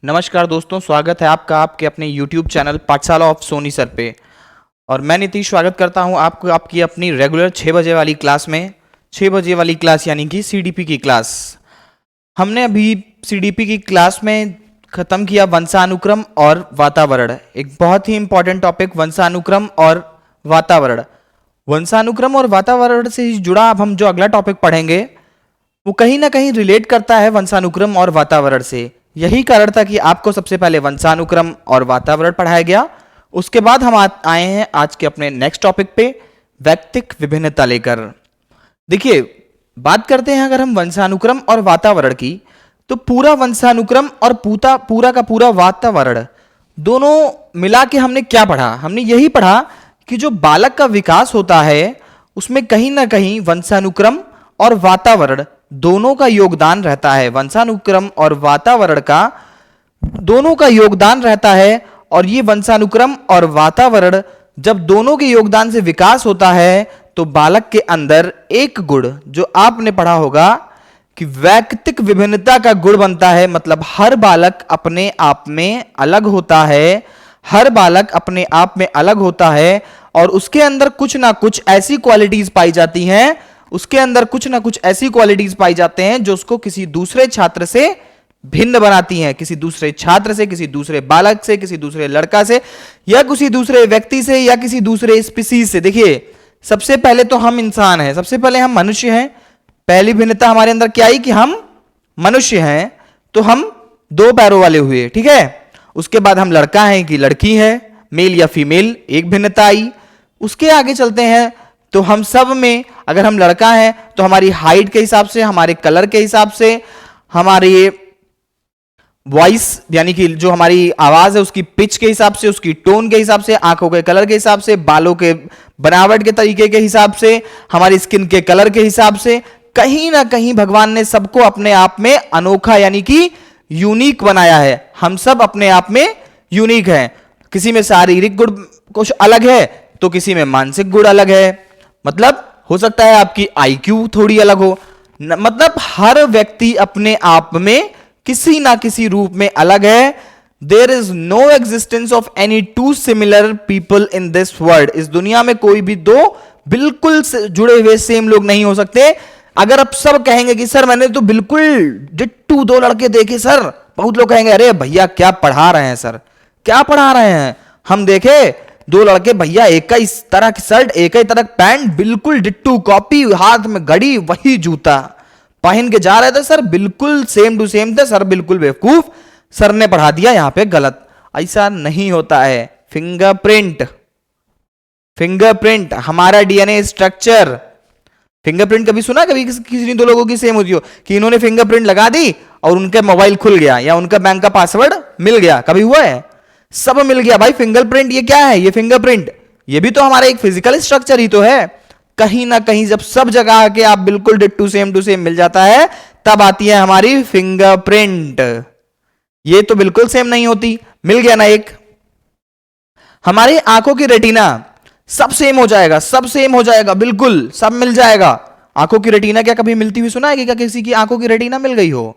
नमस्कार दोस्तों, स्वागत है आपका आपके अपने YouTube चैनल पाठशाला ऑफ सोनी सर पे। और मैं नीतीश स्वागत करता हूं आपको आपकी अपनी रेगुलर 6 बजे वाली क्लास में। 6 बजे वाली क्लास यानी कि CDP की क्लास। हमने अभी CDP की क्लास में ख़त्म किया वंशानुक्रम और वातावरण। एक बहुत ही इंपॉर्टेंट टॉपिक वंशानुक्रम और वातावरण। वंशानुक्रम और वातावरण से जुड़ा अब हम जो अगला टॉपिक पढ़ेंगे वो कहीं ना कहीं रिलेट करता है वंशानुक्रम और वातावरण से। यही कारण था कि आपको सबसे पहले वंशानुक्रम और वातावरण पढ़ाया गया। उसके बाद हम आए हैं आज के अपने नेक्स्ट टॉपिक पे, वैयक्तिक विभिन्नता लेकर। देखिए, बात करते हैं अगर हम वंशानुक्रम और वातावरण की, तो पूरा वंशानुक्रम और पूरा का पूरा वातावरण दोनों मिला के हमने क्या पढ़ा? हमने यही पढ़ा कि जो बालक का विकास होता है उसमें कहीं ना कहीं वंशानुक्रम और वातावरण दोनों का योगदान रहता है। वंशानुक्रम और वातावरण का दोनों का योगदान रहता है। और ये वंशानुक्रम और वातावरण जब दोनों के योगदान से विकास होता है तो बालक के अंदर एक गुण जो आपने पढ़ा होगा कि वैयक्तिक विभिन्नता का गुण बनता है। मतलब हर बालक अपने आप में अलग होता है, हर बालक अपने आप में अलग होता है और उसके अंदर कुछ ना कुछ ऐसी क्वालिटीज पाई जाती हैं, उसके अंदर कुछ ना कुछ ऐसी क्वालिटीज पाई जाते हैं जो उसको किसी दूसरे छात्र से भिन्न बनाती हैं, किसी दूसरे छात्र से, किसी दूसरे बालक से, किसी दूसरे लड़का से, या किसी दूसरे व्यक्ति से, या किसी दूसरे स्पीसीज से। देखिए, सबसे पहले तो हम इंसान हैं, सबसे पहले हम मनुष्य हैं। पहली भिन्नता हमारे अंदर क्या आई कि हम मनुष्य हैं, तो हम दो पैरों वाले हुए, ठीक है। उसके बाद हम लड़का हैं कि लड़की है, मेल या फीमेल, एक भिन्नता आई। उसके आगे चलते हैं तो हम सब में अगर हम लड़का हैं तो हमारी हाइट के हिसाब से, हमारे कलर के हिसाब से, हमारी वॉइस यानी कि जो हमारी आवाज है उसकी पिच के हिसाब से, उसकी टोन के हिसाब से, आंखों के कलर के हिसाब से, बालों के बनावट के तरीके के हिसाब से, हमारी स्किन के कलर के हिसाब से, कहीं ना कहीं भगवान ने सबको अपने आप में अनोखा यानी कि यूनिक बनाया है। हम सब अपने आप में यूनिक हैं। किसी में शारीरिक गुण कुछ अलग है तो किसी में मानसिक गुण अलग है। मतलब हो सकता है आपकी IQ थोड़ी अलग हो। मतलब हर व्यक्ति अपने आप में किसी ना किसी रूप में अलग है। There is no existence of any two similar people in this world. इस दुनिया में कोई भी दो बिल्कुल जुड़े हुए सेम लोग नहीं हो सकते। अगर आप सब कहेंगे कि सर मैंने तो बिल्कुल डिट्टू दो लड़के देखे सर, बहुत लोग कहेंगे अरे भैया क्या पढ़ा रहे हैं सर, क्या पढ़ा रहे हैं। हम देखे दो लड़के, भैया एक ही तरह की शर्ट, एक ही तरह पैंट, बिल्कुल डिट्टू कॉपी, हाथ में घड़ी, वही जूता पहन के जा रहे थे सर, बिल्कुल सेम टू सेम थे सर, बिल्कुल बेवकूफ, सर ने पढ़ा दिया यहां पे गलत। ऐसा नहीं होता है। फिंगरप्रिंट, फिंगरप्रिंट हमारा DNA स्ट्रक्चर। फिंगरप्रिंट कभी सुना? कभी किसी ने दो लोगों की सेम होती हो कि इन्होंने फिंगरप्रिंट लगा दी और उनका मोबाइल खुल गया या उनका बैंक का पासवर्ड मिल गया? कभी हुआ है? सब मिल गया भाई। फिंगरप्रिंट ये क्या है? ये फिंगरप्रिंट ये भी तो हमारा एक फिजिकल स्ट्रक्चर ही तो है। कहीं ना कहीं जब सब जगह आके आप बिल्कुल डिट्टू सेम टू सेम मिल जाता है तब आती है हमारी फिंगरप्रिंट। ये तो बिल्कुल सेम नहीं होती। मिल गया ना एक। हमारी आंखों की रेटिना सब सेम हो जाएगा, सब सेम हो जाएगा, बिल्कुल सब मिल जाएगा। आंखों की रेटिना क्या कभी मिलती हुई सुना है कि क्या किसी की आंखों की रेटिना मिल गई हो?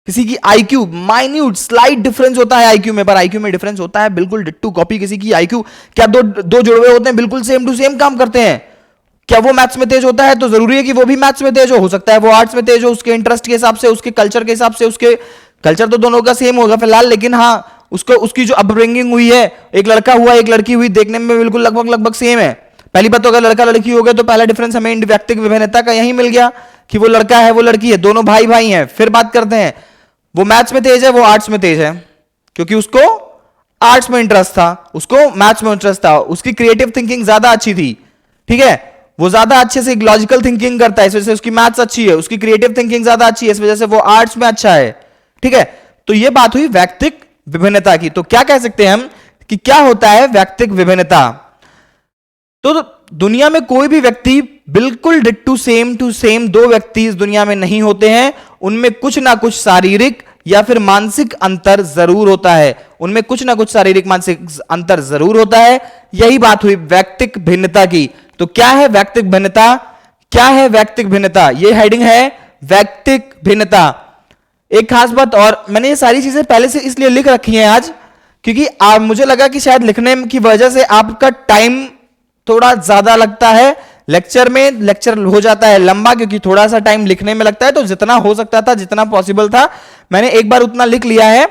किसी की IQ माइन्यूट स्लाइट डिफरेंस होता है IQ में, पर IQ में डिफरेंस होता है बिल्कुल डिट्टू कॉपी। किसी की IQ क्या दो जुड़वे होते हैं बिल्कुल सेम टू सेम काम करते हैं। क्या वो मैथ्स में तेज होता है तो जरूरी है कि वो भी मैथ्स में तेज हो सकता है वो आर्ट्स में तेज हो, उसके इंटरेस्ट के हिसाब से, उसके कल्चर के हिसाब से। उसके कल्चर तो दोनों का सेम होगा फिलहाल, लेकिन हाँ उसको उसकी जो अपब्रिंगिंग हुई है, एक लड़का हुआ एक लड़की हुई, देखने में बिल्कुल लगभग सेम है। पहली बात तो अगर लड़का लड़की हो गए तो पहला डिफरेंस हमें वैयक्तिक विभिन्नता का यही मिल गया कि वो लड़का है वो लड़की है, दोनों भाई भाई हैं। फिर बात करते हैं वो मैथ्स में तेज है वो आर्ट्स में तेज है, क्योंकि उसको आर्ट्स में इंटरेस्ट था, उसको मैथ्स में इंटरेस्ट था, उसकी क्रिएटिव थिंकिंग ज्यादा अच्छी थी, ठीक है। वो ज्यादा अच्छे से लॉजिकल थिंकिंग करता है, इस वजह से उसकी मैथ्स अच्छी है, उसकी क्रिएटिव थिंकिंग ज्यादा अच्छी है, इस वजह से वो आर्ट्स में अच्छा है, ठीक है। तो ये बात हुई वैयक्तिक विभिन्नता की। तो क्या कह सकते हैं हम कि क्या होता है वैयक्तिक विभिन्नता? तो दुनिया में कोई भी व्यक्ति बिल्कुल डिट्टू सेम टू सेम दो व्यक्ति इस दुनिया में नहीं होते हैं। उनमें कुछ ना कुछ शारीरिक या फिर मानसिक अंतर जरूर होता है, उनमें कुछ ना कुछ शारीरिक मानसिक अंतर जरूर होता है। यही बात हुई वैयक्तिक भिन्नता की। तो क्या है वैयक्तिक भिन्नता? क्या है वैयक्तिक भिन्नता? ये हेडिंग है वैयक्तिक भिन्नता। एक खास बात, और मैंने ये सारी चीजें पहले से इसलिए लिख रखी हैं आज, क्योंकि मुझे लगा कि शायद लिखने की वजह से आपका टाइम थोड़ा ज्यादा लगता है लेक्चर में, लेक्चर हो जाता है लंबा, क्योंकि थोड़ा सा टाइम लिखने में लगता है। तो जितना हो सकता था, जितना पॉसिबल था, मैंने एक बार उतना लिख लिया है।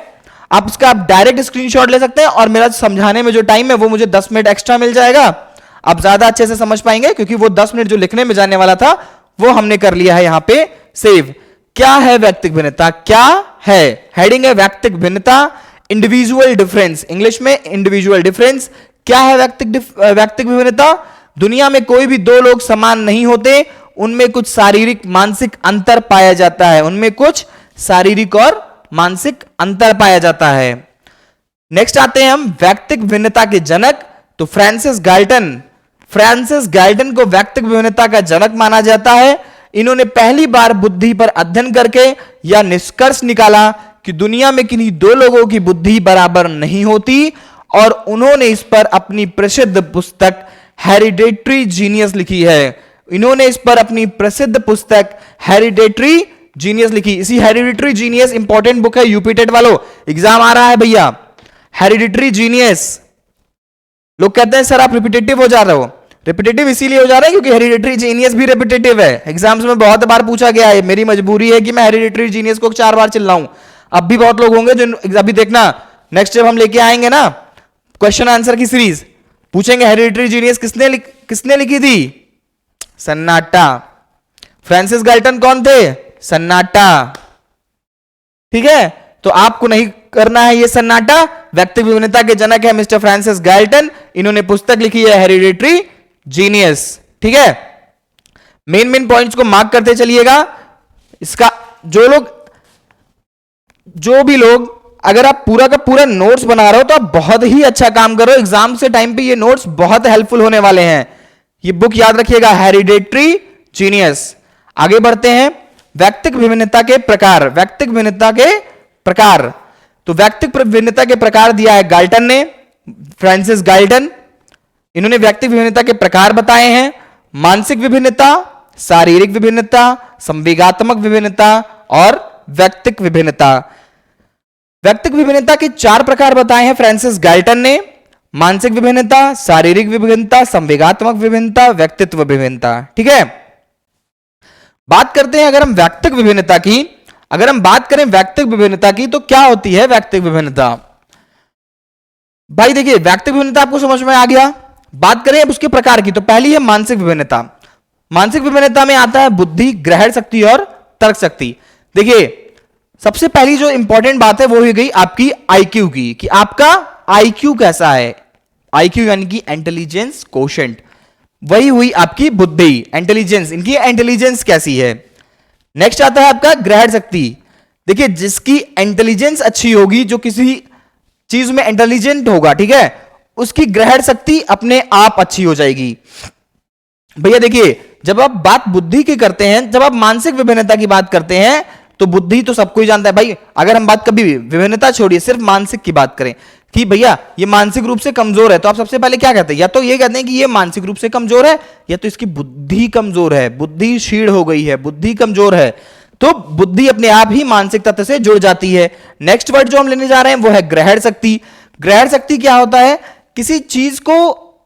आप इसका आप डायरेक्ट स्क्रीनशॉट ले सकते हैं, और मेरा समझाने में जो टाइम है वो मुझे 10 मिनट एक्स्ट्रा मिल जाएगा। आप ज्यादा अच्छे से समझ पाएंगे, क्योंकि वो 10 मिनट जो लिखने में जाने वाला था वो हमने कर लिया है यहां पे सेव। क्या है वैयक्तिक भिन्नता? क्या है? हेडिंग है वैयक्तिक भिन्नता, इंडिविजुअल डिफरेंस, इंग्लिश में इंडिविजुअल डिफरेंस। क्या है वैयक्तिक भिन्नता? दुनिया में कोई भी दो लोग समान नहीं होते, उनमें कुछ शारीरिक मानसिक अंतर पाया जाता है, उनमें कुछ शारीरिक और मानसिक अंतर पाया जाता है। नेक्स्ट आते हैं हम वैयक्तिक भिन्नता के जनक, तो फ्रांसिस गाल्टन। फ्रांसिस गाल्टन को वैयक्तिक भिन्नता का जनक माना जाता है। इन्होंने पहली बार बुद्धि पर अध्ययन करके यह निष्कर्ष निकाला कि दुनिया में किन्हीं दो लोगों की बुद्धि बराबर नहीं होती, और उन्होंने इस पर अपनी प्रसिद्ध पुस्तक हेरिडेटरी जीनियस लिखी है। इन्होंने इस पर अपनी प्रसिद्ध पुस्तक हेरिडेटरी जीनियस लिखी। इसी हेरिडेटरी जीनियस इंपॉर्टेंट बुक है, यूपीटेट वालों, एग्जाम आ रहा है भैया। हेरिडेटरी जीनियस, लोग कहते हैं सर आप रिपीटेटिव हो जा रहे हो। रिपीटेटिव इसीलिए हो जा रहा है क्योंकि हेरिडेटरी जीनियस भी रिपीटेटिव है, एग्जाम्स में बहुत बार पूछा गया है। मेरी मजबूरी है कि मैं हेरिडेटरी जीनियस को 4 बार चिल्लाऊं। अब भी बहुत लोग होंगे जो अभी देखना, नेक्स्ट जब हम लेके आएंगे ना क्वेश्चन आंसर की सीरीज, पूछेंगे हेरिडेटरी जीनियस किसने लिखी थी? सन्नाटा। फ्रांसिस गाल्टन कौन थे? सन्नाटा। ठीक है, तो आपको नहीं करना है ये सन्नाटा। व्यक्तिगत विभिन्नता के जनक है मिस्टर फ्रांसिस गाल्टन। इन्होंने पुस्तक लिखी है हेरिडेटरी जीनियस। ठीक है, मेन पॉइंट्स को मार्क करते चलिएगा। इसका जो भी लोग अगर आप पूरा का पूरा नोट्स बना रहे हो तो आप बहुत ही अच्छा काम करो। एग्जाम से टाइम पे ये नोट्स बहुत हेल्पफुल होने वाले हैं। ये बुक याद रखिएगा, हेरिडेटरी जीनियस। आगे बढ़ते हैं, व्यक्तिगत विभिन्नता के प्रकार। व्यक्तिगत विभिन्नता के प्रकार, तो व्यक्तिगत विभिन्नता के प्रकार दिया है गाल्टन ने, फ्रांसिस गाल्टन। इन्होंने व्यक्तिगत विभिन्नता के प्रकार बताए हैं: मानसिक विभिन्नता, शारीरिक विभिन्नता, संवेगात्मक विभिन्नता और व्यक्तिगत विभिन्नता। व्यक्तिगत विभिन्नता के 4 प्रकार बताए हैं फ्रांसिस गाल्टन ने: मानसिक विभिन्नता, शारीरिक विभिन्नता, संवेगात्मक विभिन्नता, व्यक्तित्व विभिन्नता। ठीक है, बात करते हैं अगर हम व्यक्तिगत विभिन्नता की। अगर हम बात करें व्यक्तिगत विभिन्नता की तो क्या होती है व्यक्तिगत विभिन्नता? भाई देखिए, व्यक्तिगत विभिन्नता आपको समझ में आ गया। बात करें अब उसके प्रकार की, तो पहली है मानसिक विभिन्नता। मानसिक विभिन्नता में आता है बुद्धि, ग्रहण शक्ति और तर्क शक्ति। देखिए, सबसे पहली जो इंपॉर्टेंट बात है वो हो गई आपकी आईक्यू की, कि आपका आईक्यू कैसा है। आईक्यू यानी कि इंटेलिजेंस कोशेंट, वही हुई आपकी बुद्धि, इंटेलिजेंस, इनकी इंटेलिजेंस कैसी है। नेक्स्ट आता है आपका ग्रहण शक्ति। देखिए, जिसकी इंटेलिजेंस अच्छी होगी, जो किसी चीज में इंटेलिजेंट होगा, ठीक है, उसकी ग्रहण शक्ति अपने आप अच्छी हो जाएगी। भैया देखिए, जब आप बात बुद्धि की करते हैं, जब आप मानसिक विभिन्नता की बात करते हैं, तो बुद्धि तो सबको ही जानता है भाई। अगर हम बात कभी विभिन्नता छोड़िए, सिर्फ मानसिक की बात करें कि भैया ये मानसिक रूप से कमजोर है, तो आप सबसे पहले क्या कहते हैं? या तो ये कहते हैं कि ये मानसिक रूप से कमजोर है, या तो इसकी बुद्धि कमजोर है, बुद्धि क्षीण हो गई है, बुद्धि कमजोर है। तो बुद्धि अपने आप ही मानसिक तत्व से जुड़ जाती है। नेक्स्ट वर्ड जो हम लेने जा रहे हैं वो है ग्रहण शक्ति। ग्रहण शक्ति क्या होता है? किसी चीज को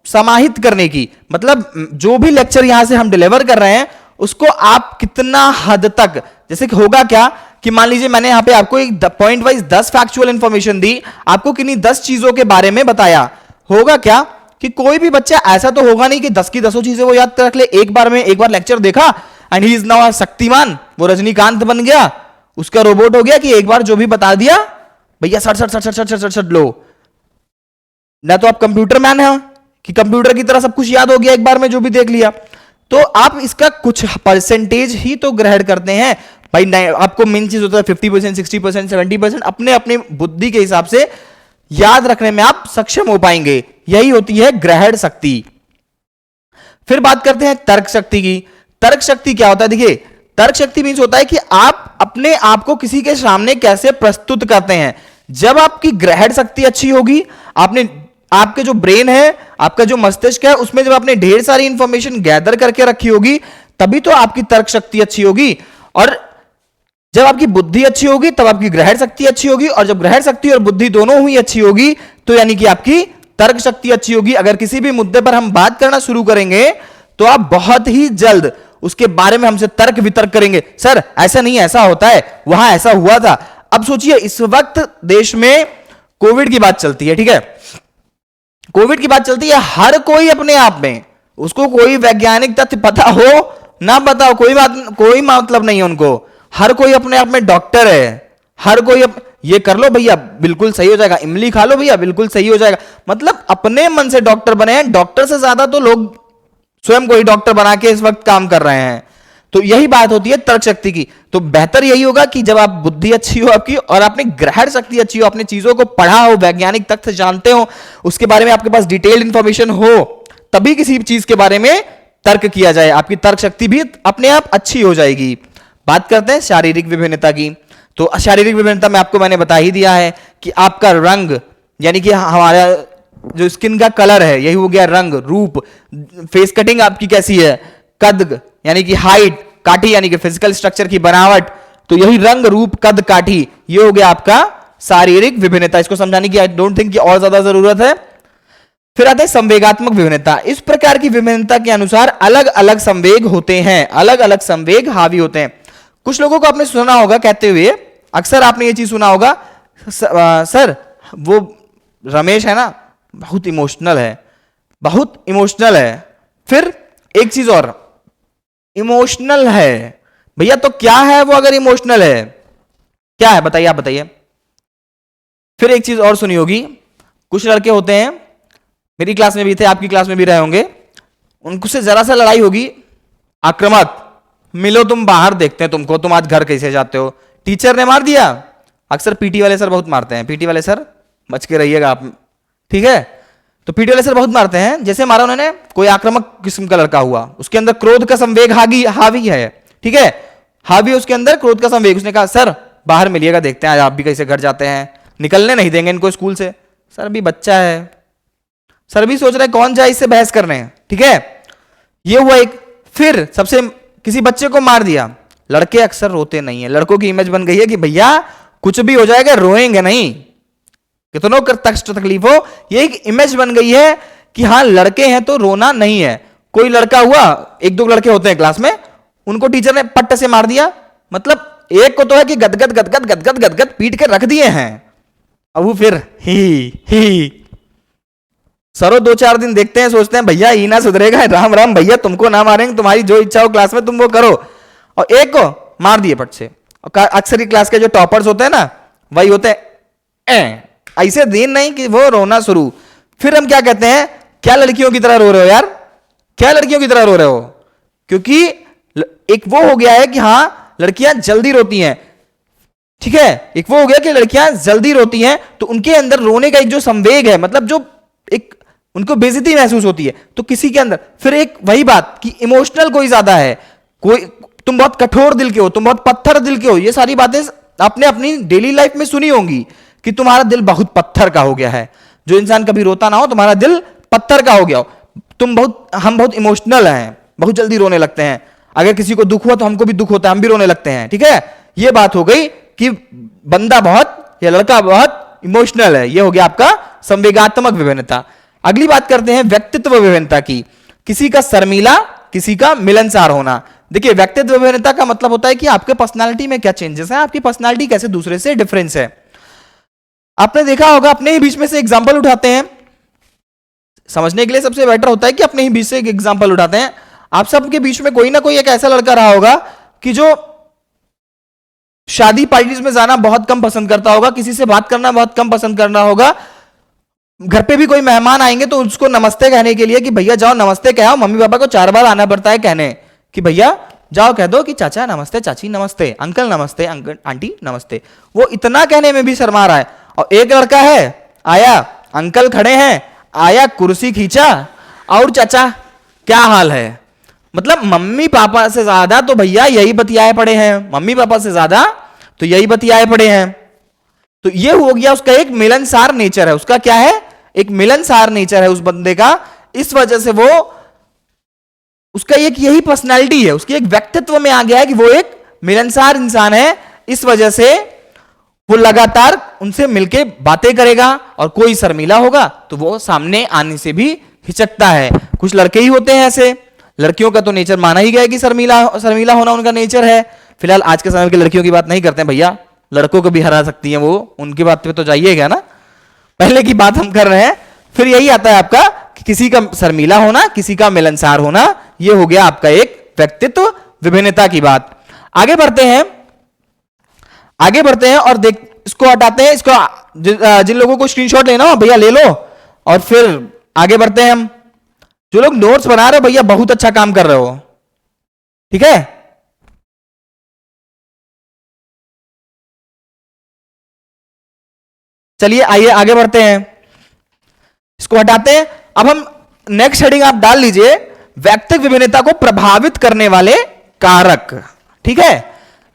समाहित करने की, मतलब जो भी लेक्चर यहां से हम डिलीवर कर रहे हैं उसको आप कितना हद तक, जैसे कि होगा क्या कि मान लीजिए मैंने यहां पे आपको एक पॉइंट वाइज 10 फैक्चुअल इंफॉर्मेशन दी, आपको किन्हीं 10 चीजों के बारे में बताया। होगा क्या कि कोई भी बच्चा ऐसा तो होगा नहीं कि 10 की 10 चीजें वो याद रख ले एक बार में। एक बार लेक्चर देखा and he is now Shaktimaan, वो रजनीकांत बन गया, उसका रोबोट हो गया कि एक बार जो भी बता दिया भैया सट सट सट सट सट सट लो। ना तो आप कंप्यूटर मैन है कि कंप्यूटर की तरह सब कुछ याद हो गया एक बार में जो भी देख लिया। तो आप इसका कुछ परसेंटेज ही तो ग्रहण करते हैं भाई। आपको मेन चीज होता है 50%, 60%, 70%, अपने अपने बुद्धि के हिसाब से याद रखने में आप सक्षम हो पाएंगे। यही होती है ग्रहण शक्ति। फिर बात करते हैं तर्क शक्ति की। तर्क शक्ति क्या होता है? देखिए, तर्क शक्ति मीन्स होता है कि आप अपने आप को किसी के सामने कैसे प्रस्तुत करते हैं। जब आपकी ग्रहण शक्ति अच्छी होगी, आपके जो ब्रेन है, आपका जो मस्तिष्क है, उसमें जब आपने ढेर सारी इंफॉर्मेशन गैदर करके रखी होगी, तभी तो आपकी तर्क शक्ति अच्छी होगी। और जब आपकी बुद्धि अच्छी होगी तब आपकी ग्रहण शक्ति अच्छी होगी, और जब ग्रहण शक्ति और बुद्धि दोनों हुई अच्छी होगी तो यानी कि आपकी तर्क शक्ति अच्छी होगी। अगर किसी भी मुद्दे पर हम बात करना शुरू करेंगे तो आप बहुत ही जल्द उसके बारे में हमसे तर्क वितर्क करेंगे, सर ऐसा नहीं ऐसा होता है, वहां ऐसा हुआ था। अब सोचिए इस वक्त देश में कोविड की बात चलती है, ठीक है, कोविड की बात चलती है, हर कोई अपने आप में, उसको कोई वैज्ञानिक तथ्य पता हो ना पता हो, कोई मतलब नहीं है उनको, हर कोई अपने आप में डॉक्टर है, हर कोई ये कर लो भैया बिल्कुल सही हो जाएगा, इमली खा लो भैया बिल्कुल सही हो जाएगा, मतलब अपने मन से डॉक्टर बने हैं। डॉक्टर से ज्यादा तो लोग स्वयं को ही डॉक्टर बना के इस वक्त काम कर रहे हैं। तो यही बात होती है तर्क शक्ति की। तो बेहतर यही होगा कि जब आप बुद्धि अच्छी हो आपकी और आपने ग्रहण शक्ति अच्छी हो, आपने चीजों को पढ़ा हो, वैज्ञानिक तथ्य जानते हो, उसके बारे में आपके पास डिटेल्ड इंफॉर्मेशन हो, तभी किसी चीज के बारे में तर्क किया जाए, आपकी तर्क शक्ति भी अपने आप अच्छी हो जाएगी। बात करते हैं शारीरिक विभिन्नता की। तो शारीरिक विभिन्नता में आपको मैंने बता ही दिया है कि आपका रंग यानी कि हमारा जो स्किन का कलर है यही हो गया रंग, रूप, फेस कटिंग आपकी कैसी है, कद यानी कि हाइट, काठी यानी कि फिजिकल स्ट्रक्चर की बनावट, तो यही रंग, रूप, कद, काठी, ये हो गया आपका शारीरिक विभिन्नता। इसको समझाने की आई डोंट थिंक कि और ज्यादा जरूरत है। फिर आता है संवेगात्मक विभिन्नता। इस प्रकार की विभिन्नता के अनुसार अलग अलग संवेग होते हैं, अलग अलग संवेग हावी होते हैं। कुछ लोगों को आपने सुना होगा कहते हुए, अक्सर आपने ये चीज सुना होगा, सर वो रमेश है ना बहुत इमोशनल है, बहुत इमोशनल है। फिर एक चीज और, इमोशनल है भैया तो क्या है वो, अगर इमोशनल है क्या है बताइए, आप बताइए। फिर एक चीज और सुनी होगी, कुछ लड़के होते हैं, मेरी क्लास में भी थे, आपकी क्लास में भी रहे होंगे, उनसे जरा सा लड़ाई होगी, आक्रामक, मिलो तुम बाहर देखते हैं तुमको, तुम आज घर कैसे जाते हो, टीचर ने मार दिया। अक्सर पीटी वाले सर बहुत मारते हैं, पीटी वाले सर बच के रहिएगा आप, ठीक है। तो पीटी वाले सर बहुत मारते हैं, जैसे मारा उन्होंने, कोई आक्रामक किस्म का लड़का हुआ, उसके अंदर क्रोध का संवेग हावी है, ठीक है, हावी उसके अंदर क्रोध का संवेग। उसने कहा सर बाहर मिलिएगा देखते हैं आज आप भी कैसे घर जाते हैं, निकलने नहीं देंगे इनको स्कूल से। सर भी बच्चा है, सर भी सोच रहे कौन जाए इससे बहस करने, ठीक है, ये हुआ एक। फिर सबसे किसी बच्चे को मार दिया, लड़के अक्सर रोते नहीं है, लड़कों की इमेज बन गई है कि भैया कुछ भी हो जाएगा रोएंगे नहीं, कितनों कष्ट तकलीफ हो, ये एक इमेज बन गई है कि हाँ लड़के हैं तो रोना नहीं है। कोई लड़का हुआ, एक दो लड़के होते हैं क्लास में, उनको टीचर ने पट्ट से मार दिया, मतलब एक को तो है कि गदगद गदगद गदगद गदगद पीट के रख दिए हैं, अब वो फिर ही सरो 2-4 दिन देखते हैं, सोचते हैं भैया ही ना सुधरेगा, राम राम भैया तुमको ना मारेंगे, तुम्हारी जो इच्छा हो क्लास में तुम वो करो, और एक को मार दिए पट से। और अक्सर ही क्लास के जो टॉपर्स होते हैं ना वही होते हैं, ऐसे दिन नहीं कि वो रोना शुरू। फिर हम क्या कहते हैं, क्या लड़कियों की तरह रो रहे हो यार, क्या लड़कियों की तरह रो रहे हो, क्योंकि एक वो हो गया है कि हाँ लड़कियां जल्दी रोती हैं, ठीक है, एक वो हो गया कि लड़कियां जल्दी रोती हैं, तो उनके अंदर रोने का एक जो संवेग है, मतलब जो एक उनको बेइज्जती महसूस होती है, तो किसी के अंदर फिर एक वही बात कि इमोशनल कोई ज्यादा है, कोई तुम बहुत कठोर दिल के हो, तुम बहुत पत्थर दिल के हो, ये सारी बातें आपने अपनी डेली लाइफ में सुनी होंगी कि तुम्हारा दिल बहुत पत्थर का हो गया है। जो इंसान कभी रोता ना हो, तुम्हारा दिल पत्थर का हो गया हो, हम बहुत इमोशनल हैं, बहुत जल्दी रोने लगते हैं, अगर किसी को दुख हुआ तो हमको भी दुख होता है, हम भी रोने लगते हैं, ठीक है। ये बात हो गई कि बंदा बहुत या लड़का बहुत इमोशनल है, ये हो गया आपका संवेगात्मक विभिन्नता। अगली बात करते हैं व्यक्तित्व विभिन्नता की, किसी का शर्मीला, किसी का मिलनसार होना। देखिए व्यक्तित्व विभिन्नता का मतलब होता है कि आपके पर्सनालिटी में क्या चेंजेस है, आपकी पर्सनालिटी कैसे दूसरे से डिफरेंस है। आपने देखा होगा, अपने ही बीच में से एग्जांपल उठाते हैं, समझने के लिए सबसे बेटर होता है कि अपने ही बीच से एक एग्जांपल उठाते हैं। आप सबके बीच में कोई ना कोई एक ऐसा लड़का रहा होगा कि जो शादी पार्टीज में जाना बहुत कम पसंद करता होगा, किसी से बात करना बहुत कम पसंद करना होगा, घर पे भी कोई मेहमान आएंगे तो उसको नमस्ते कहने के लिए कि भैया जाओ नमस्ते कहो, मम्मी पापा को 4 बार आना पड़ता है कहने कि भैया जाओ कह दो कि चाचा नमस्ते, चाची नमस्ते, अंकल नमस्ते, अंकल आंटी नमस्ते, वो इतना कहने में भी शर्मा रहा है। और एक लड़का है, आया अंकल खड़े हैं, आया कुर्सी खींचा और चाचा क्या हाल है, मतलब मम्मी पापा से ज्यादा तो भैया यही बतियाए पड़े हैं, मम्मी पापा से ज्यादा तो यही बतियाए पड़े हैं। तो ये हो गया उसका एक मिलनसार नेचर है, उसका क्या है, एक मिलनसार नेचर है उस बंदे का, इस वजह से वो उसका एक यही पर्सनालिटी है, उसकी एक व्यक्तित्व में आ गया है कि वो एक मिलनसार इंसान है, इस वजह से वो लगातार उनसे मिलके बातें करेगा, और कोई शर्मीला होगा तो वो सामने आने से भी हिचकता है। कुछ लड़के ही होते हैं ऐसे, लड़कियों का तो नेचर माना ही गया है कि शर्मीला शर्मीला होना उनका नेचर है। फिलहाल आज के समय की लड़कियों की बात नहीं करते हैं भैया, लड़कों को भी हरा सकती हैं वो, उनकी बात पे तो जाइएगा ना, पहले की बात हम कर रहे हैं। फिर यही आता है आपका कि किसी का शर्मीला होना, किसी का मिलनसार होना, ये हो गया आपका एक व्यक्तित्व विभिन्नता की बात। आगे बढ़ते हैं, आगे बढ़ते हैं और देख, इसको हटाते हैं, इसको जिन लोगों को स्क्रीनशॉट लेना हो भैया ले लो, और फिर आगे बढ़ते हैं हम। जो लोग नोट्स बना रहे हो भैया बहुत अच्छा काम कर रहे हो, ठीक है। चलिए आइए आगे बढ़ते हैं, इसको हटाते हैं। अब हम नेक्स्ट हेडिंग आप डाल लीजिए, व्यक्तिगत विभिन्नता को प्रभावित करने वाले कारक, ठीक है।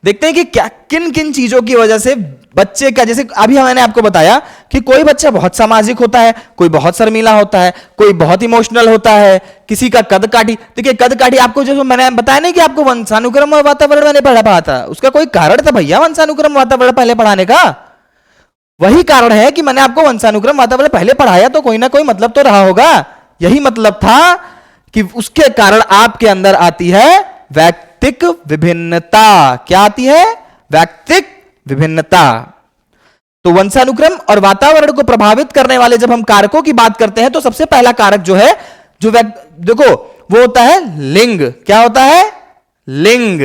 देखते हैं कि क्या किन किन चीजों की वजह से बच्चे का, जैसे अभी मैंने आपको बताया कि कोई बच्चा बहुत सामाजिक होता है, कोई बहुत शर्मीला होता है, कोई बहुत इमोशनल होता है, किसी का कद काठी। देखिए कद काठी आपको जो मैंने बताया नहीं कि आपको वंशानुक्रम और वातावरण मैंने पढ़ा था, उसका कोई कारण था भैया वंशानुक्रम वातावरण पहले पढ़ाने का। वही कारण है कि मैंने आपको वंशानुक्रम वातावरण पहले पढ़ाया, तो कोई ना कोई मतलब तो रहा होगा। यही मतलब था कि उसके कारण आपके अंदर आती है व्यक्तिक विभिन्नता। क्या आती है? व्यक्तिक विभिन्नता। तो वंशानुक्रम और वातावरण को प्रभावित करने वाले जब हम कारकों की बात करते हैं, तो सबसे पहला कारक जो है, जो देखो वो होता है लिंग। क्या होता है? लिंग।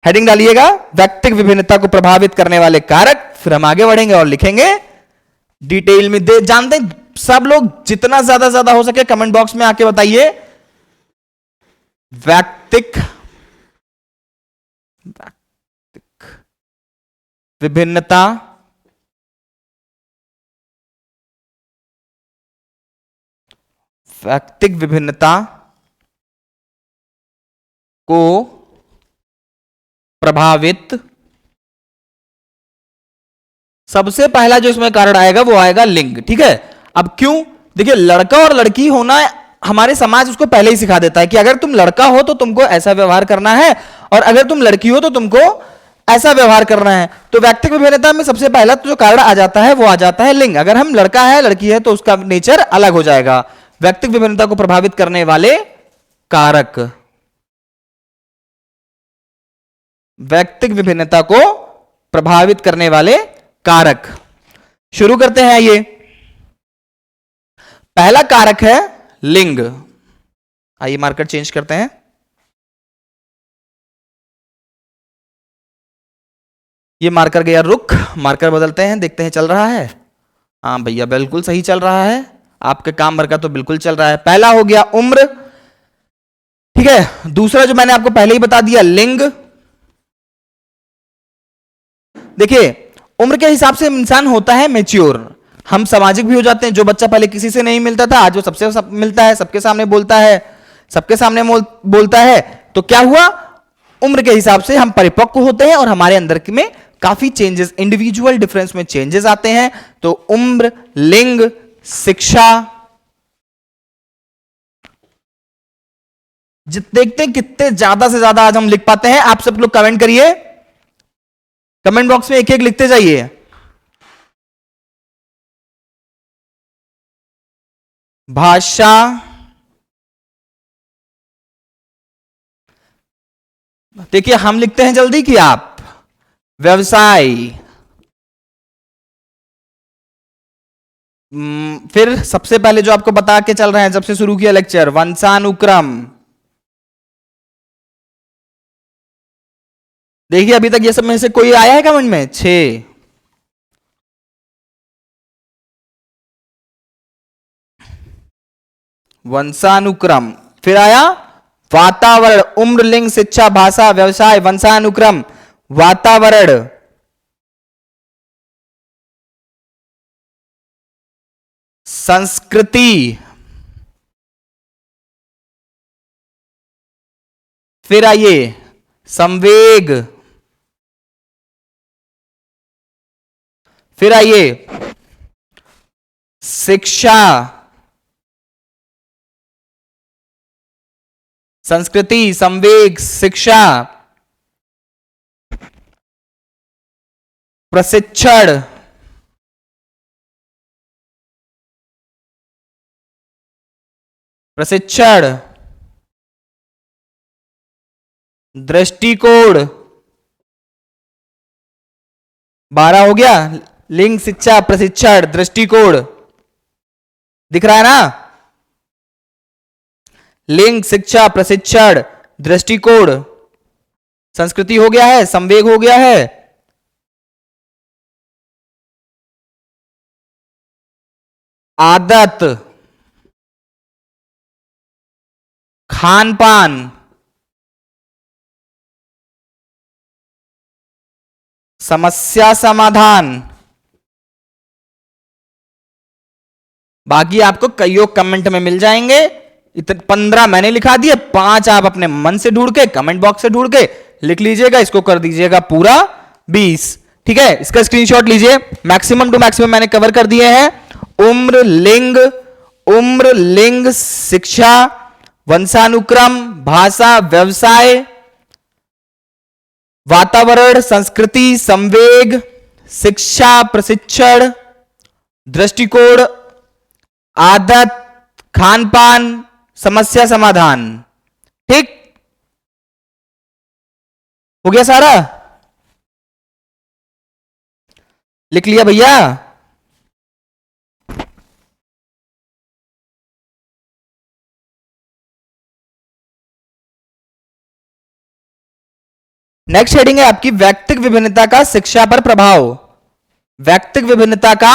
हेडिंग डालिएगा, व्यक्तिक विभिन्नता को प्रभावित करने वाले कारक। फिर हम आगे बढ़ेंगे और लिखेंगे डिटेल में। जानते हैं सब लोग, जितना ज्यादा हो सके कमेंट बॉक्स में आके बताइए, व्यक्तिक विभिन्नता व्यक्तिक विभिन्नता को प्रभावित, सबसे पहला जो इसमें कारण आएगा वो आएगा लिंग, ठीक है। अब क्यों? देखिए लड़का और लड़की होना हमारे समाज उसको पहले ही सिखा देता है कि अगर तुम लड़का हो तो तुमको ऐसा व्यवहार करना है, और अगर तुम लड़की हो तो तुमको ऐसा व्यवहार करना है। तो व्यक्तिगत विभिन्नता में सबसे पहला तो जो कारण आ जाता है वो आ जाता है लिंग। अगर हम लड़का है लड़की है तो उसका नेचर अलग हो जाएगा। व्यक्तिगत विभिन्नता को प्रभावित करने वाले कारक, व्यक्तिगत विभिन्नता को प्रभावित करने वाले कारक। शुरू करते हैं। ये पहला कारक है लिंग। आइए मार्कर चेंज करते हैं। ये मार्कर गया रुक, मार्कर बदलते हैं, देखते हैं चल रहा है। हाँ भैया बिल्कुल सही चल रहा है, आपके काम भर का तो बिल्कुल चल रहा है। पहला हो गया उम्र, ठीक है। दूसरा जो मैंने आपको पहले ही बता दिया लिंग। देखिए उम्र के हिसाब से इंसान होता है मैच्योर, हम सामाजिक भी हो जाते हैं। जो बच्चा पहले किसी से नहीं मिलता था, आज वो सबसे मिलता है, सबके सामने बोलता है, सबके सामने बोलता है। तो क्या हुआ? उम्र के हिसाब से हम परिपक्व होते हैं और हमारे अंदर में काफी चेंजेस, इंडिविजुअल डिफरेंस में चेंजेस आते हैं। तो उम्र, लिंग, शिक्षा, देखते हैं कितने ज्यादा से ज्यादा आज हम लिख पाते हैं। आप सब लोग कमेंट करिए, कमेंट बॉक्स में एक एक लिखते जाइए। भाषा, देखिए हम लिखते हैं जल्दी कि आप। व्यवसाय, फिर सबसे पहले जो आपको बता के चल रहे हैं जब से शुरू किया लेक्चर, वंशानुक्रम। देखिए अभी तक ये सब में से कोई आया है कमेंट में? 6। वंशानुक्रम, फिर आया वातावरण, उम्र, लिंग, शिक्षा, भाषा, व्यवसाय, वंशानुक्रम, वातावरण, संस्कृति, फिर आइए संवेग, फिर आइए शिक्षा, संस्कृति, संवेग, शिक्षा, प्रशिक्षण, प्रशिक्षण, दृष्टिकोण, 12 हो गया। लिंग, शिक्षा, प्रशिक्षण, दृष्टिकोण, दिख रहा है ना? लिंग, शिक्षा, प्रशिक्षण, दृष्टिकोण। संस्कृति हो गया है, संवेग हो गया है, आदत, खान पान, समस्या समाधान। बाकी आपको कईयों कमेंट में मिल जाएंगे। 15 मैंने लिखा दिए, 5 आप अपने मन से ढूंढ के कमेंट बॉक्स से ढूंढ के लिख लीजिएगा। इसको कर दीजिएगा पूरा 20। ठीक है, इसका स्क्रीनशॉट लीजिए। मैक्सिमम टू मैक्सिमम मैंने कवर कर दिए हैं। उम्र, लिंग, शिक्षा, वंशानुक्रम, भाषा, व्यवसाय, वातावरण, संस्कृति, संवेग, शिक्षा, प्रशिक्षण, दृष्टिकोण, आदत, खान पान, समस्या समाधान। ठीक हो गया सारा? लिख लिया भैया? नेक्स्ट हेडिंग है आपकी व्यक्तिक विभिन्नता का शिक्षा पर प्रभाव। व्यक्तिक विभिन्नता का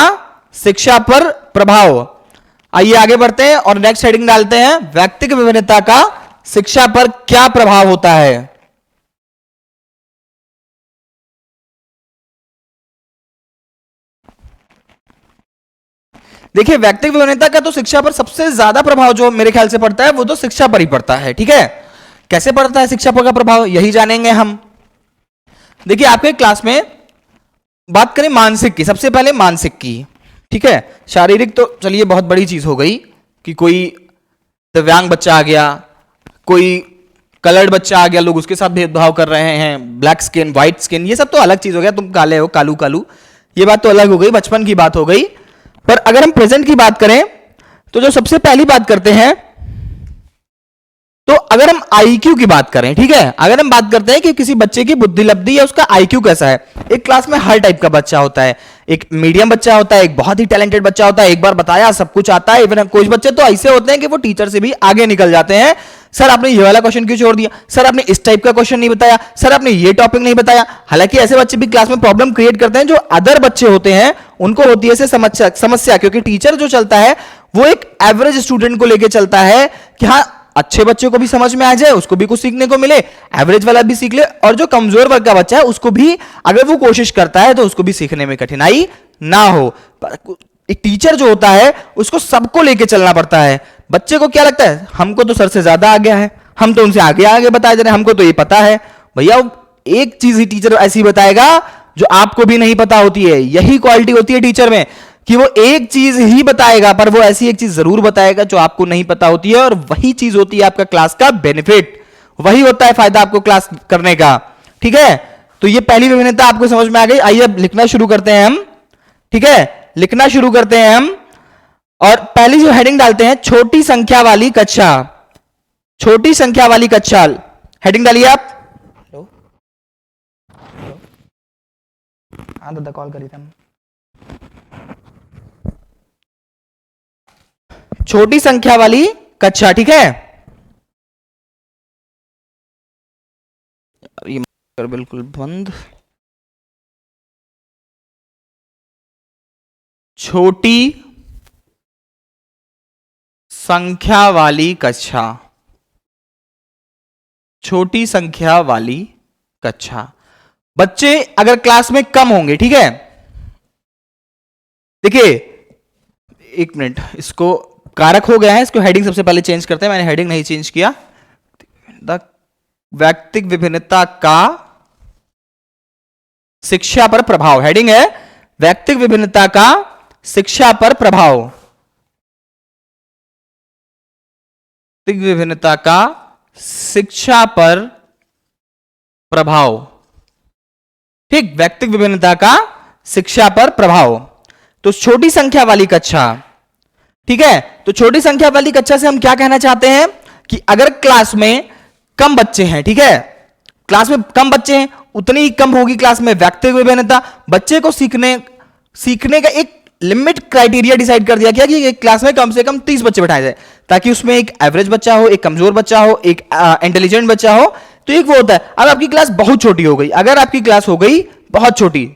शिक्षा पर प्रभाव। आइए आगे बढ़ते हैं और नेक्स्ट हेडिंग डालते हैं व्यक्तिक विभिन्नता का शिक्षा पर क्या प्रभाव होता है। देखिए, व्यक्तिगत विभिन्नता का तो शिक्षा पर सबसे ज्यादा प्रभाव जो मेरे ख्याल से पड़ता है वो तो शिक्षा पर ही पड़ता है। ठीक है, कैसे पड़ता है शिक्षा पर का प्रभाव, यही जानेंगे हम। देखिए, आपके क्लास में बात करें मानसिक की, सबसे पहले मानसिक की। ठीक है, शारीरिक तो चलिए बहुत बड़ी चीज हो गई कि कोई दिव्यांग बच्चा आ गया, कोई कलर्ड बच्चा आ गया, लोग उसके साथ भेदभाव कर रहे हैं, ब्लैक स्किन, व्हाइट स्किन, ये सब तो अलग चीज हो गया। तुम काले हो, कालू कालू, ये बात तो अलग हो गई, बचपन की बात हो गई। पर अगर हम प्रेजेंट की बात करें तो जो सबसे पहली बात करते हैं, तो अगर हम आईक्यू की बात करें, ठीक है, अगर हम बात करते हैं कि किसी बच्चे की बुद्धि लब्धि या उसका आईक्यू कैसा है। एक क्लास में हर टाइप का बच्चा होता है, एक मीडियम बच्चा होता है, एक बहुत ही टैलेंटेड बच्चा होता है, एक बार बताया सब कुछ आता है। इवन कुछ बच्चे तो ऐसे होते हैं कि वो टीचर से भी आगे निकल जाते हैं। सर आपने ये वाला क्वेश्चन क्यों छोड़ दिया, सर आपने इस टाइप का क्वेश्चन नहीं बताया, सर आपने ये टॉपिक नहीं बताया। हालांकि ऐसे बच्चे भी क्लास में प्रॉब्लम क्रिएट करते हैं। जो अदर बच्चे होते हैं उनको होती है ऐसे समस्या, क्योंकि टीचर जो चलता है वो एक एवरेज स्टूडेंट को लेकर चलता है कि हाँ अच्छे बच्चे को भी समझ में आ जाए, उसको भी कुछ सीखने को मिले, एवरेज वाला भी सीख ले, और जो कमजोर वर्ग का बच्चा है उसको भी अगर वो कोशिश करता है तो उसको भी सीखने में कठिनाई ना हो। एक टीचर जो होता है उसको सबको लेके चलना पड़ता है। बच्चे को क्या लगता है, हमको तो सर से ज्यादा आ गया है, हम तो उनसे आगे आगे बताए जा रहे हैं, हमको तो ये पता है। भैया एक चीज ही टीचर ऐसी बताएगा जो आपको भी नहीं पता होती है। यही क्वालिटी होती है टीचर में कि वो एक चीज ही बताएगा, पर वो ऐसी एक चीज जरूर बताएगा जो आपको नहीं पता होती है, और वही चीज होती है आपका क्लास का बेनिफिट, वही होता है फायदा आपको क्लास करने का। ठीक है, तो ये पहली विभिन्नता आपको समझ में आ गई। आइए अब लिखना शुरू करते हैं हम। ठीक है, लिखना शुरू करते हैं हम, और पहली जो हेडिंग डालते हैं छोटी संख्या वाली कक्षा। छोटी संख्या वाली कक्षा हेडिंग डालिए आप। हेलो, हाँ दादा कॉल करी थी। छोटी संख्या वाली कक्षा, ठीक है, ये बिल्कुल बंद। छोटी संख्या वाली कक्षा, छोटी संख्या वाली कक्षा। बच्चे अगर क्लास में कम होंगे, ठीक है, देखिए एक मिनट, इसको कारक हो गया है, इसको हेडिंग सबसे पहले चेंज करते हैं। मैंने हेडिंग नहीं चेंज किया। व्यक्तिक विभिन्नता का शिक्षा पर प्रभाव, हेडिंग है व्यक्तिक विभिन्नता का शिक्षा पर प्रभाव। व्यक्तिक विभिन्नता का शिक्षा पर प्रभाव। ठीक, व्यक्तिक विभिन्नता का शिक्षा पर प्रभाव। तो छोटी संख्या वाली कक्षा, ठीक है, तो छोटी संख्या वाली कक्षा से हम क्या कहना चाहते हैं कि अगर क्लास में कम बच्चे हैं, ठीक है, क्लास में कम बच्चे हैं, उतनी ही कम होगी क्लास में व्यक्तिगत विभिन्नता। बच्चे को सीखने का एक लिमिट क्राइटेरिया डिसाइड कर दिया गया कि एक क्लास में कम से कम 30 बच्चे बैठाए जाए, ताकि उसमें एक एवरेज बच्चा हो, एक कमजोर बच्चा हो, एक इंटेलिजेंट बच्चा हो। तो एक वो होता है। अब आपकी क्लास बहुत छोटी हो गई, अगर आपकी क्लास हो गई बहुत छोटी,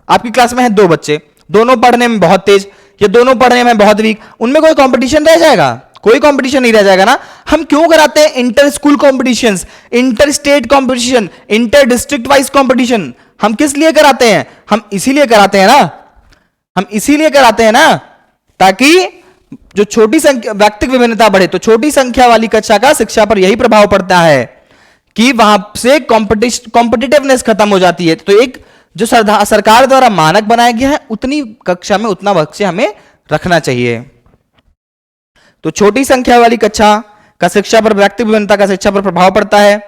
आपकी क्लास में है 2 बच्चे, दोनों पढ़ने में बहुत तेज या दोनों पढ़ने में बहुत वीक, उनमें कोई कंपटीशन रह जाएगा? कोई कंपटीशन नहीं रह जाएगा ना। हम क्यों कराते हैं inter school competitions, inter state competition, inter district wise competition? हम किस लिए कराते हैं? हम इसीलिए कराते हैं ना, हम इसीलिए कराते हैं ना, ताकि जो छोटी संख्या व्यक्तिगत विभिन्नता बढ़े। तो छोटी संख्या वाली कक्षा का शिक्षा पर यही प्रभाव पड़ता है कि वहां से कॉम्पिटिटिवनेस खत्म हो जाती है। तो एक जो सरकार द्वारा मानक बनाया गया है, उतनी कक्षा में उतना बच्चे हमें रखना चाहिए। तो छोटी संख्या वाली कक्षा का शिक्षा पर, व्यक्तिगत विभिन्नता का शिक्षा पर प्रभाव पड़ता है।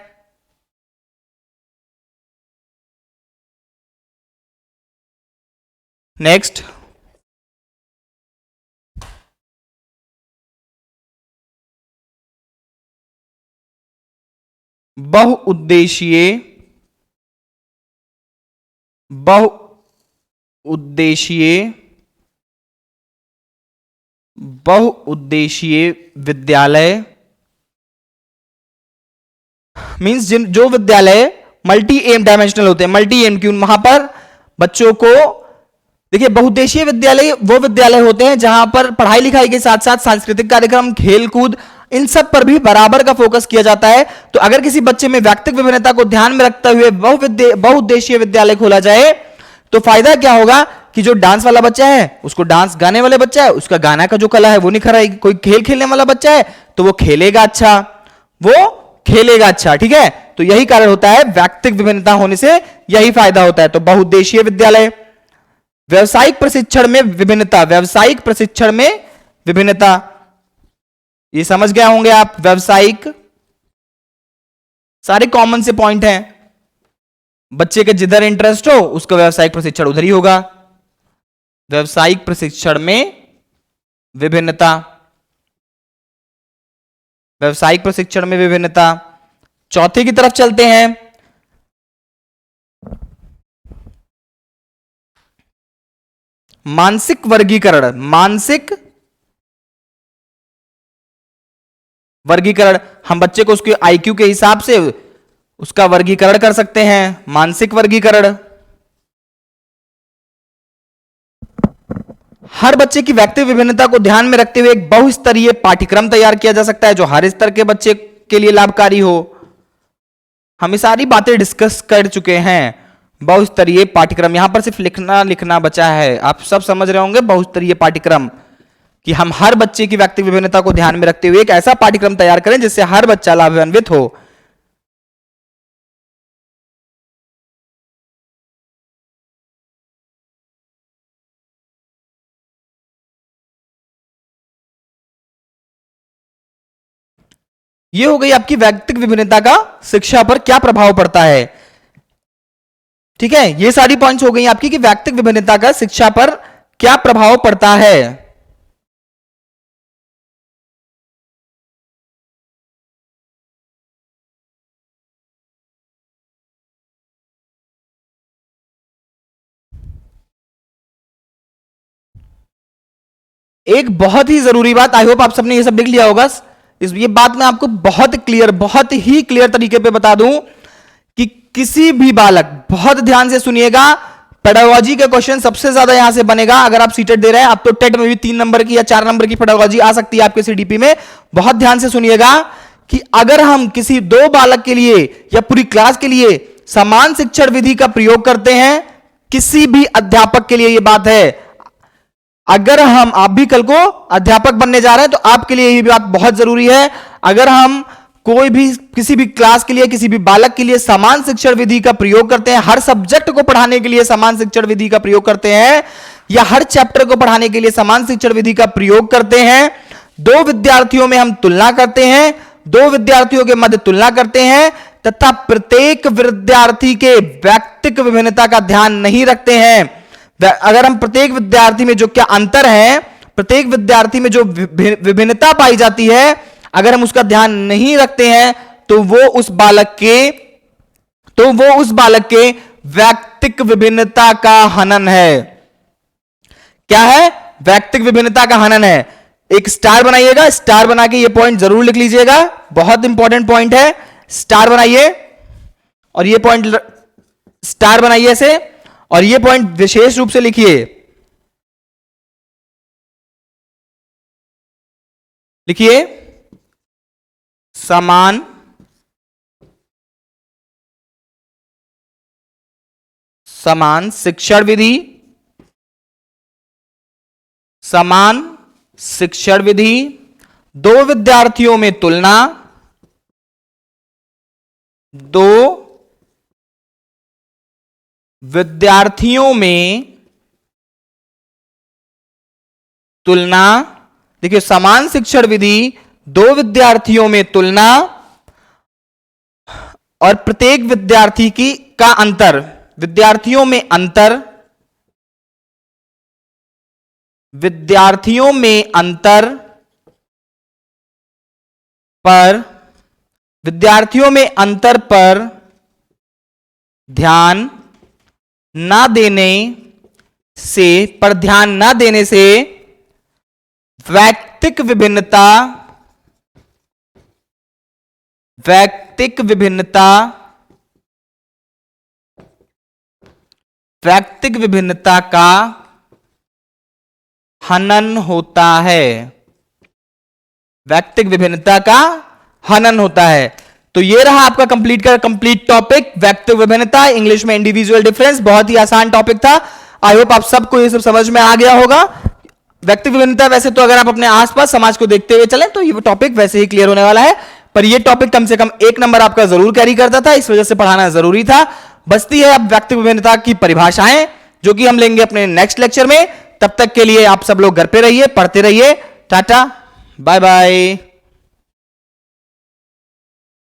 नेक्स्ट, बहुउद्देशीय विद्यालय मींस जो विद्यालय मल्टी एम डायमेंशनल होते हैं, मल्टी एम क्यों, वहां पर बच्चों को, देखिए बहुउद्देशीय विद्यालय वो विद्यालय होते हैं जहां पर पढ़ाई लिखाई के साथ साथ सांस्कृतिक कार्यक्रम, खेल कूद, इन सब पर भी बराबर का फोकस किया जाता है। तो अगर किसी बच्चे में व्यक्तिगत विभिन्नता को ध्यान में रखते हुए बहुउद्देशीय विद्यालय खोला जाए तो फायदा क्या होगा कि जो डांस वाला बच्चा है उसको डांस, गाने वाले बच्चा है उसका गाना का जो कला है वो निखर आएगी, कोई खेल खेलने वाला बच्चा है तो वो खेलेगा अच्छा, ठीक है। तो यही कारण होता है, व्यक्तिगत विभिन्नता होने से यही फायदा होता है। तो बहुउद्देशीय विद्यालय। व्यवसायिक प्रशिक्षण में विभिन्नता, ये समझ गए होंगे आप। व्यवसायिक, सारे कॉमन से पॉइंट हैं, बच्चे के जिधर इंटरेस्ट हो उसका व्यवसायिक प्रशिक्षण उधर ही होगा। व्यवसायिक प्रशिक्षण में विभिन्नता, व्यवसायिक प्रशिक्षण में विभिन्नता। चौथे की तरफ चलते हैं। मानसिक वर्गीकरण, हम बच्चे को उसके आईक्यू के हिसाब से उसका वर्गीकरण कर सकते हैं। मानसिक वर्गीकरण, हर बच्चे की व्यक्तिगत विभिन्नता को ध्यान में रखते हुए एक बहुस्तरीय पाठ्यक्रम तैयार किया जा सकता है जो हर स्तर के बच्चे के लिए लाभकारी हो। हम ये सारी बातें डिस्कस कर चुके हैं। बहुस्तरीय पाठ्यक्रम, यहां पर सिर्फ लिखना बचा है। आप सब समझ रहे होंगे बहुस्तरीय पाठ्यक्रम कि हम हर बच्चे की व्यक्तिगत विभिन्नता को ध्यान में रखते हुए एक ऐसा पाठ्यक्रम तैयार करें जिससे हर बच्चा लाभान्वित हो। ये हो गई आपकी व्यक्तिगत विभिन्नता का शिक्षा पर क्या प्रभाव पड़ता है। ठीक है, ये सारी पॉइंट्स हो गई आपकी कि व्यक्तिगत विभिन्नता का शिक्षा पर क्या प्रभाव पड़ता है। एक बहुत ही जरूरी बात, आई होप आप सबने ये सब लिख लिया होगा। ये बात मैं आपको बहुत ही क्लियर तरीके पे बता दूं कि किसी भी बालक, बहुत ध्यान से सुनिएगा, पेडागोजी का क्वेश्चन सबसे ज्यादा यहां से बनेगा। अगर आप सीटेट दे रहे हैं, आप तो टेट में भी 3 नंबर की या 4 नंबर की पेडागोजी आ सकती है आपके सीडीपी में। बहुत ध्यान से सुनिएगा कि अगर हम किसी 2 बालक के लिए या पूरी क्लास के लिए समान शिक्षण विधि का प्रयोग करते हैं, किसी भी अध्यापक के लिए यह बात है, अगर आप भी कल को अध्यापक बनने जा रहे हैं तो आपके लिए यह बात बहुत जरूरी है। अगर हम कोई भी किसी भी क्लास के लिए, किसी भी बालक के लिए समान शिक्षण विधि का प्रयोग करते हैं, हर सब्जेक्ट को पढ़ाने के लिए समान शिक्षण विधि का प्रयोग करते हैं, या हर चैप्टर को पढ़ाने के लिए समान शिक्षण विधि का प्रयोग करते हैं, 2 विद्यार्थियों में हम तुलना करते हैं, 2 विद्यार्थियों के मध्य तुलना करते हैं, तथा प्रत्येक विद्यार्थी के व्यक्तिगत विभिन्नता का ध्यान नहीं रखते हैं, अगर हम प्रत्येक विद्यार्थी में जो क्या अंतर है, प्रत्येक विद्यार्थी में जो विभिन्नता पाई जाती है, अगर हम उसका ध्यान नहीं रखते हैं तो वो उस बालक के वैयक्तिक विभिन्नता का हनन है। क्या है? वैयक्तिक विभिन्नता का हनन है। एक स्टार बनाइएगा, स्टार बना के ये पॉइंट जरूर लिख लीजिएगा, बहुत इंपॉर्टेंट पॉइंट है। स्टार बनाइए और ये पॉइंट स्टार बनाइए ऐसे, और ये पॉइंट विशेष रूप से लिखिए। लिखिए समान शिक्षण विधि, समान शिक्षण विधि, दो विद्यार्थियों में तुलना, दो विद्यार्थियों में तुलना। देखिए, समान शिक्षण विधि, दो विद्यार्थियों में तुलना और प्रत्येक विद्यार्थी का अंतर, विद्यार्थियों में अंतर, विद्यार्थियों में अंतर पर ध्यान ना देने से वैयक्तिक विभिन्नता का हनन होता है। वैयक्तिक विभिन्नता का हनन होता है। तो ये रहा आपका कंप्लीट टॉपिक, वैयक्तिक विभिन्नता, इंग्लिश में इंडिविजुअल डिफरेंस। बहुत ही आसान टॉपिक था। आई होप आप सबको ये सब समझ में आ गया होगा। वैयक्तिक विभिन्नता वैसे तो अगर आप अपने आसपास समाज को देखते हुए चलें तो ये टॉपिक वैसे ही क्लियर होने वाला है, पर ये टॉपिक कम से कम 1 नंबर आपका जरूर कैरी करता था, इस वजह से पढ़ाना जरूरी था। बचती है अब वैयक्तिक विभिन्नता की परिभाषाएं, जो कि हम लेंगे अपने नेक्स्ट लेक्चर में। तब तक के लिए आप सब लोग घर पे रहिए, पढ़ते रहिए। Tata, bye bye.